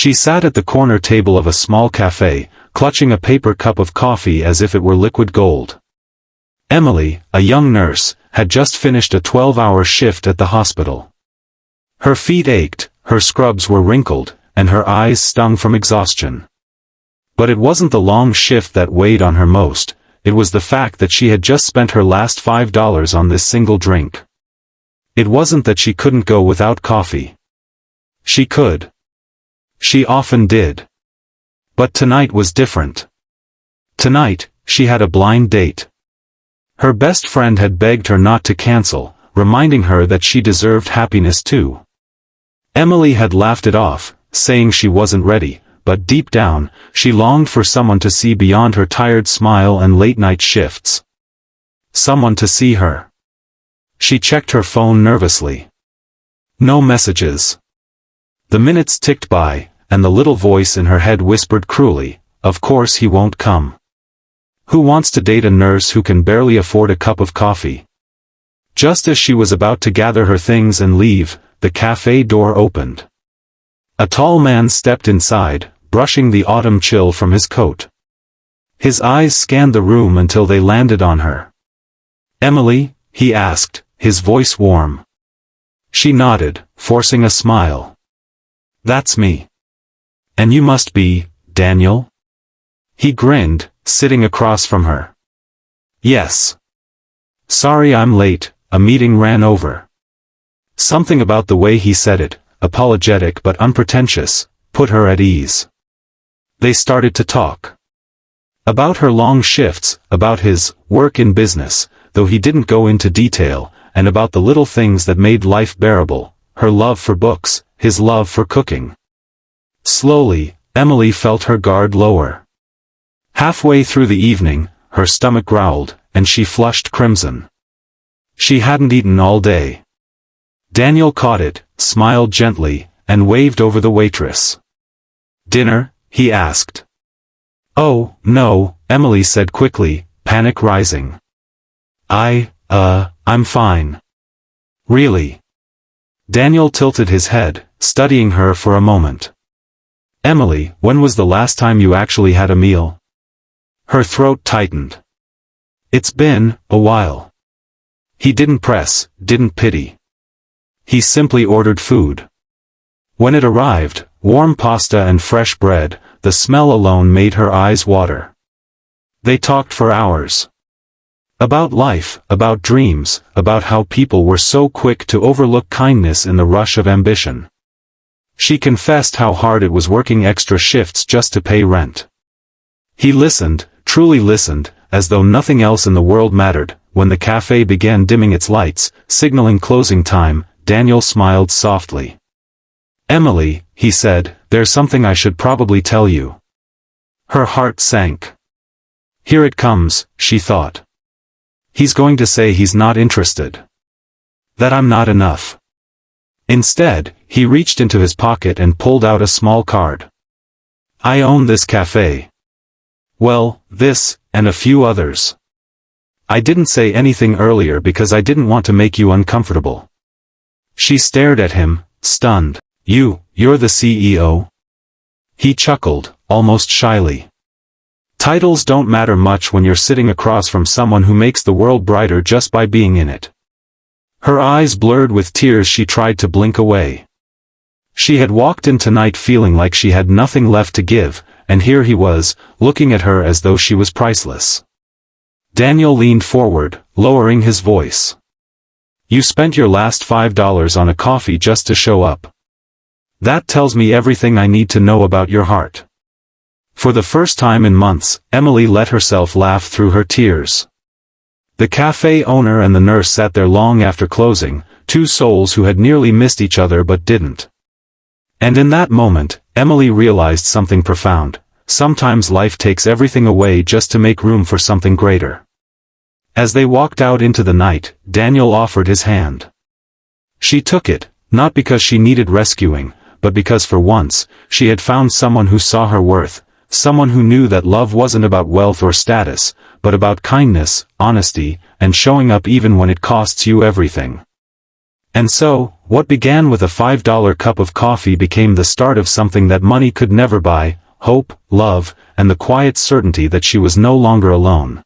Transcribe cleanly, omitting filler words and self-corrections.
She sat at the corner table of a small cafe, clutching a paper cup of coffee as if it were liquid gold. Emily, a young nurse, had just finished a 12-hour shift at the hospital. Her feet ached, her scrubs were wrinkled, and her eyes stung from exhaustion. But it wasn't the long shift that weighed on her most, it was the fact that she had just spent her last $5 on this single drink. It wasn't that she couldn't go without coffee. She could. She often did. But tonight was different. Tonight, she had a blind date. Her best friend had begged her not to cancel, reminding her that she deserved happiness too. Emily had laughed it off, saying she wasn't ready, but deep down, she longed for someone to see beyond her tired smile and late-night shifts. Someone to see her. She checked her phone nervously. No messages. The minutes ticked by, and the little voice in her head whispered cruelly, "Of course he won't come. Who wants to date a nurse who can barely afford a cup of coffee?" Just as she was about to gather her things and leave, the cafe door opened. A tall man stepped inside, brushing the autumn chill from his coat. His eyes scanned the room until they landed on her. "Emily?" he asked, his voice warm. She nodded, forcing a smile. "That's me. And you must be, Daniel?" He grinned, sitting across from her. "Yes. Sorry I'm late, a meeting ran over." Something about the way he said it, apologetic but unpretentious, put her at ease. They started to talk. About her long shifts, about his work in business, though he didn't go into detail, and about the little things that made life bearable, her love for books, his love for cooking. Slowly, Emily felt her guard lower. Halfway through the evening, her stomach growled, and she flushed crimson. She hadn't eaten all day. Daniel caught it, smiled gently, and waved over the waitress. "Dinner?" he asked. "Oh, no," Emily said quickly, panic rising. I'm fine." "Really?" Daniel tilted his head, studying her for a moment. "Emily, when was the last time you actually had a meal?" Her throat tightened. "It's been a while." He didn't press, didn't pity. He simply ordered food. When it arrived, warm pasta and fresh bread, the smell alone made her eyes water. They talked for hours. About life, about dreams, about how people were so quick to overlook kindness in the rush of ambition. She confessed how hard it was working extra shifts just to pay rent. He listened, truly listened, as though nothing else in the world mattered. When the cafe began dimming its lights, signaling closing time, Daniel smiled softly. "Emily," he said, "there's something I should probably tell you." Her heart sank. Here it comes, she thought. He's going to say he's not interested. That I'm not enough. Instead, he reached into his pocket and pulled out a small card. "I own this cafe. Well, this, and a few others. I didn't say anything earlier because I didn't want to make you uncomfortable." She stared at him, stunned. You're the CEO?" He chuckled, almost shyly. "Titles don't matter much when you're sitting across from someone who makes the world brighter just by being in it." Her eyes blurred with tears. She tried to blink away. She had walked in tonight feeling like she had nothing left to give, and here he was, looking at her as though she was priceless. Daniel leaned forward, lowering his voice. "You spent your last $5 on a coffee just to show up. That tells me everything I need to know about your heart." For the first time in months, Emily let herself laugh through her tears. The cafe owner and the nurse sat there long after closing, two souls who had nearly missed each other but didn't. And in that moment, Emily realized something profound. Sometimes life takes everything away just to make room for something greater. As they walked out into the night, Daniel offered his hand. She took it, not because she needed rescuing, but because for once, she had found someone who saw her worth, someone who knew that love wasn't about wealth or status, but about kindness, honesty, and showing up even when it costs you everything. And so, What began with a $5 cup of coffee became the start of something that money could never buy: hope, love, and the quiet certainty that she was no longer alone.